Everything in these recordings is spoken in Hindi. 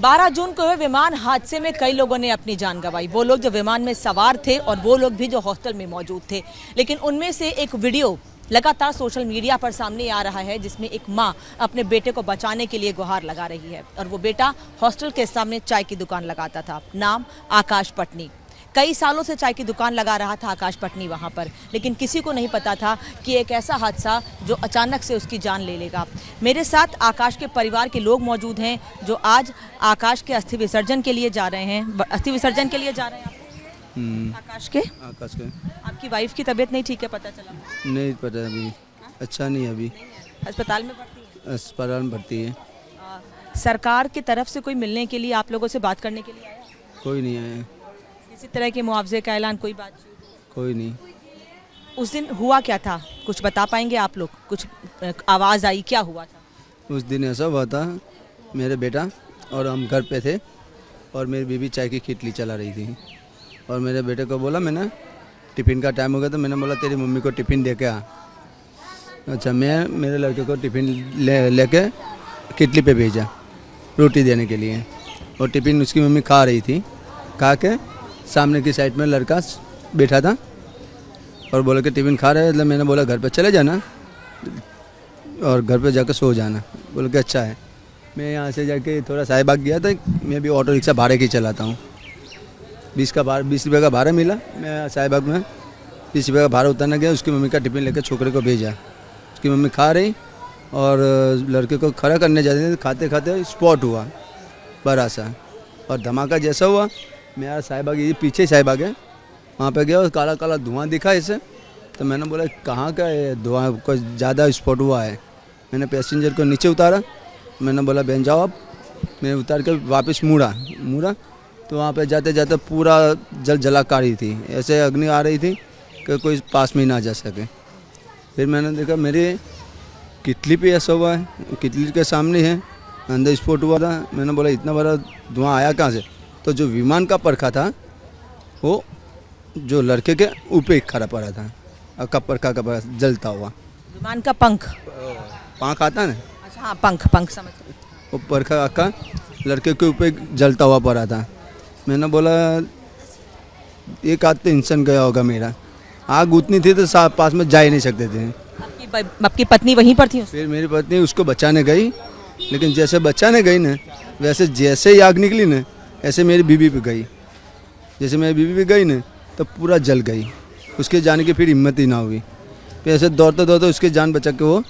12 जून को हुए विमान हादसे में कई लोगों ने अपनी जान गंवाई। वो लोग जो विमान में सवार थे और वो लोग भी जो हॉस्टल में मौजूद थे। लेकिन उनमें से एक वीडियो लगातार सोशल मीडिया पर सामने आ रहा है जिसमें एक मां अपने बेटे को बचाने के लिए गुहार लगा रही है और वो बेटा हॉस्टल के सामने चाय की दुकान लगाता था। नाम आकाश पटनी। कई सालों से चाय की दुकान लगा रहा था आकाश पटनी वहां पर, लेकिन किसी को नहीं पता था कि एक ऐसा हादसा जो अचानक से उसकी जान ले लेगा। मेरे साथ आकाश के परिवार के लोग मौजूद हैं जो आज आकाश के अस्थि विसर्जन के लिए जा रहे हैं। अस्थि विसर्जन के लिए जा रहे हैं आप? आकाश के आपकी वाइफ की तबीयत नहीं ठीक है, पता चला? नहीं पता अभी, अच्छा नहीं अभी। अस्पताल में भर्ती है? अस्पताल में भर्ती है। सरकार की तरफ से कोई मिलने के लिए आप लोगों से बात करने के लिए आया? कोई नहीं आया। किसी तरह के मुआवजे का ऐलान, कोई बात? कोई नहीं। उस दिन हुआ क्या था, कुछ बता पाएंगे आप लोग? कुछ आवाज़ आई, क्या हुआ था उस दिन? ऐसा हुआ था, मेरे बेटा और हम घर पे थे और मेरी बीवी चाय की किटली चला रही थी और मेरे बेटे को बोला, मैंने टिफ़िन का टाइम हो गया तो मैंने बोला तेरी मम्मी को टिफ़िन दे के आ। अच्छा, मैं मेरे लड़के को टिफ़िन लेके किटली पे भेजा रोटी देने के लिए और टिफ़िन उसकी मम्मी खा रही थी। खा के सामने की साइड में लड़का बैठा था और बोला कि टिफ़िन खा रहे हैं, मतलब मैंने बोला घर पे चले जाना और घर पे जाकर सो जाना। बोला कि अच्छा है। मैं यहाँ से जाके थोड़ा साहिबाग गया था, मैं भी ऑटो रिक्शा भाड़े की चलाता हूँ। 20 रुपये का भाड़ा मिला। मैं साहिबाग में 20 रुपये का भाड़ा उतारना गया, उसकी मम्मी का टिफ़िन लेकर छोकरे को भेजा। उसकी मम्मी खा रही और लड़के को खड़ा करने जाते थे, खाते खाते स्पॉट हुआ बड़ा सा और धमाका जैसा हुआ। मेरा साहिबाग, ये पीछे साहिबाग है, वहाँ पे गया और काला काला धुआं दिखा इसे। तो मैंने बोला कहाँ का है धुआं, कुछ ज़्यादा स्पॉट हुआ है। मैंने पैसेंजर को नीचे उतारा, मैंने बोला बहन जाओ आप। मैं उतार कर वापस मुड़ा तो वहाँ पे जाते जाते पूरा जलाकारी थी, ऐसे अग्नि आ रही थी कि कोई पास में ना जा सके। फिर मैंने देखा मेरी किटली पे ऐसा हुआ है, किटली के सामने है, अंदर स्पॉट हुआ था। मैंने बोला इतना बड़ा धुआं आया कहाँ से? तो जो विमान का परखा था वो जो लड़के के ऊपर खड़ा पड़ा था, का परखा का जलता हुआ। विमान का पंख आता ना? अच्छा हाँ, पंख समझ। वो परखा का लड़के के ऊपर जलता हुआ पड़ा था। मैंने बोला एक आध तो इंसान गया होगा मेरा। आग उतनी थी तो पास में जा ही नहीं सकते थे। आपकी पत्नी वहीं पर थी? फिर मेरी पत्नी उसको बचाने गई, लेकिन जैसे बचाने गई ना, वैसे जैसे ही आग निकली ना, ऐसे मेरी बीवी पे गई। जैसे मेरी बीवी पे गई ना तो पूरा जल गई। उसके जाने की फिर हिम्मत ही ना हुई। फिर ऐसे दौड़ते दौड़ते उसकी जान बचा के वो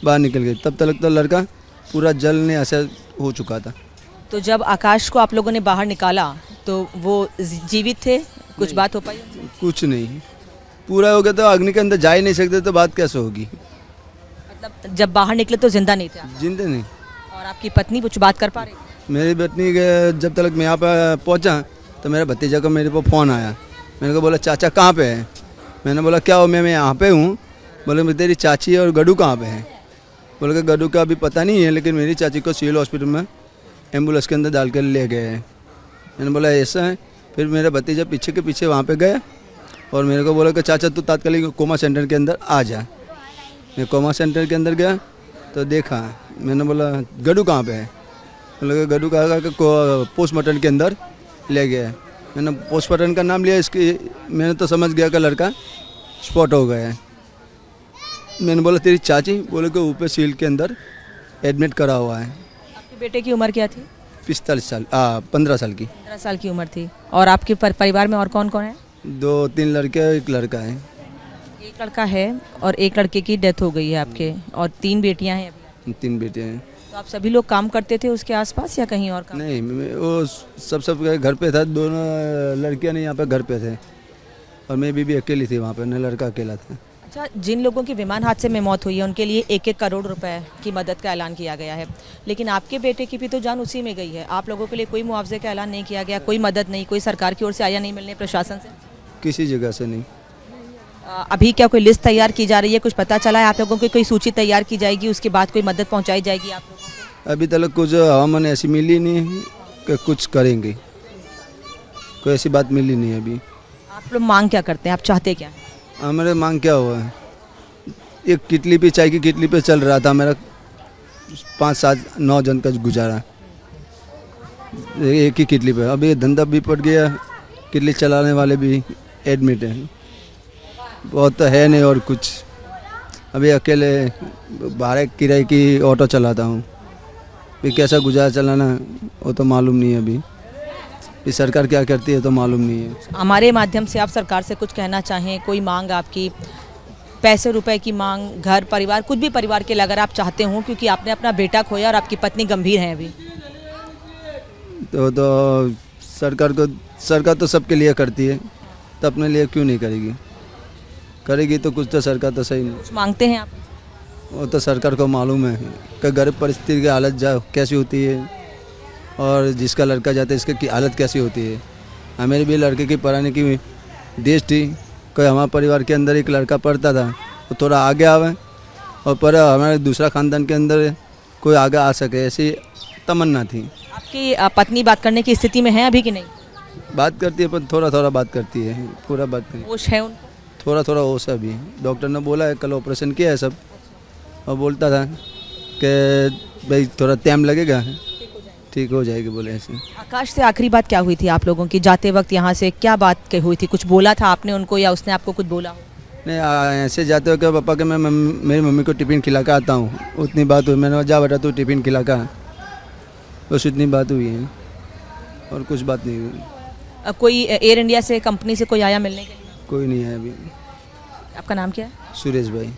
बाहर निकल गई। तब तक तो लड़का पूरा जलने ऐसा हो चुका था। तो जब आकाश को आप लोगों ने बाहर निकाला तो वो जीवित थे? कुछ बात हो पाई? कुछ नहीं, पूरा हो गया। तो अग्नि के अंदर जा ही नहीं सकते तो बात कैसे होगी? मतलब जब बाहर निकले तो जिंदा नहीं थे? जिंदा नहीं। और आपकी पत्नी कुछ बात कर पा रही? मेरी पत्नी जब तक मैं यहाँ पर पहुँचा तो मेरे भतीजा का मेरे को फ़ोन आया। मैंने को बोला चाचा कहाँ पे है? मैंने बोला क्या हो? मैं यहाँ पे हूँ। बोले तेरी चाची और गड्डू कहाँ पे है? बोले कि गड्डू का अभी पता नहीं है, लेकिन मेरी चाची को सिविल हॉस्पिटल में एम्बुलेंस के अंदर डाल कर ले गए हैं। मैंने बोला ऐसा है? फिर मेरा भतीजा पीछे के पीछे वहाँ पे गया और मेरे को बोला कि चाचा तू तात्कालिक कोमा सेंटर के अंदर आ जा। मैं कोमा सेंटर के अंदर गया तो देखा, मैंने बोला गड्डू कहाँ पे है? बोला गड्डू कहा कि पोस्टमार्टम के अंदर ले गया। मैंने पोस्टमार्टम का नाम लिया, इसकी मैंने तो समझ गया कि लड़का स्पॉट हो गया है। मैंने बोला तेरी चाची? बोले कि ऊपर सिविल के अंदर एडमिट करा हुआ है। आपके बेटे की उम्र क्या थी? 45 साल 15 साल की। 15 साल की उम्र थी। और आपके परिवार में और कौन कौन है? 2-3 लड़के, एक लड़का है। एक लड़का है और एक लड़के की डेथ हो गई है आपके, और 3 बेटियां हैं अभी? 3 बेटे हैं। तो आप सभी लोग काम करते थे उसके आसपास या कहीं और काम? नहीं, वो सब घर पे था। दोनों लड़कियां नहीं यहाँ पे घर पे थे और मैं भी अकेली थी वहाँ पे, न लड़का अकेला था। अच्छा, जिन लोगों की विमान हादसे में मौत हुई है उनके लिए 1-1 करोड़ रुपए की मदद का ऐलान किया गया है, लेकिन आपके बेटे की भी तो जान उसी में गई है। आप लोगों के लिए कोई मुआवजे का ऐलान नहीं किया गया? कोई मदद नहीं, कोई सरकार की ओर से आया नहीं मिलने, प्रशासन से? किसी जगह से नहीं। अभी क्या कोई लिस्ट तैयार की जा रही है? कुछ पता चला है आप लोगों की? कोई सूची तैयार की जाएगी, उसके बाद कोई मदद पहुँचाई जाएगी आप लोगों को? अभी तक कुछ हवामान ऐसी मिली नहीं कि कुछ करेंगे, कोई ऐसी बात मिली नहीं अभी। आप लोग मांग क्या करते हैं, आप चाहते क्या हैं? हमारे मांग क्या हुआ है? एक किटली पे, चाय की किटली पे चल रहा था मेरा 5-7-9 जन का गुजारा। एक ही किडनी पे। अभी धंधा भी पड़ गया, किडनी चलाने वाले भी एडमिट हैं। बहुत तो है नहीं और कुछ। अभी अकेले भाड़े किराए की ऑटो चलाता हूँ। फिर कैसा गुजारा चलाना वो तो मालूम नहीं है अभी। ये सरकार क्या करती है तो मालूम नहीं है। हमारे माध्यम से आप सरकार से कुछ कहना चाहें, कोई मांग आपकी, पैसे रुपए की मांग, घर परिवार, कुछ भी परिवार के लिए अगर आप चाहते हो, क्योंकि आपने अपना बेटा खोया और आपकी पत्नी गंभीर है अभी। तो सरकार तो सबके लिए करती है, तो अपने लिए क्यों नहीं करेगी? करेगी तो कुछ तो सरकार तो सही नहीं। कुछ मांगते हैं आप? वो तो सरकार को मालूम है कि गरीब परिस्थिति की हालत कैसी होती है और जिसका लड़का जाता है इसकी हालत कैसी होती है। हमारे भी लड़के की पढ़ाने की देश थी, कोई हमारे परिवार के अंदर एक लड़का पढ़ता था, वो थोड़ा आगे आवे और पर हमारे दूसरा ख़ानदान के अंदर कोई आगे आ सके, ऐसी तमन्ना थी। आपकी पत्नी बात करने की स्थिति में है अभी कि नहीं? बात करती है पर थोड़ा थोड़ा बात करती है, पूरा बात नहीं। होश है उनको? थोड़ा थोड़ा होश है अभी। डॉक्टर ने बोला है कल ऑपरेशन किया है सब, और बोलता था कि भाई थोड़ा टाइम लगेगा, ठीक हो जाएगी बोले ऐसे। आकाश से आखिरी बात क्या हुई थी आप लोगों की जाते वक्त? यहाँ से क्या बात हुई थी? कुछ बोला था आपने उनको या उसने आपको कुछ बोला हो? नहीं, ऐसे जाते हो कि पापा के मैं मेरी मम्मी को टिफ़िन खिला के आता हूँ, उतनी बात हुई। मैंने जा बेटा तू टिफ़िन खिला का, बस इतनी बात हुई है और कुछ बात नहीं हुई। कोई एयर इंडिया से, कंपनी से कोई आया मिलने के लिए? कोई नहीं है अभी। आपका नाम क्या है? सुरेश भाई।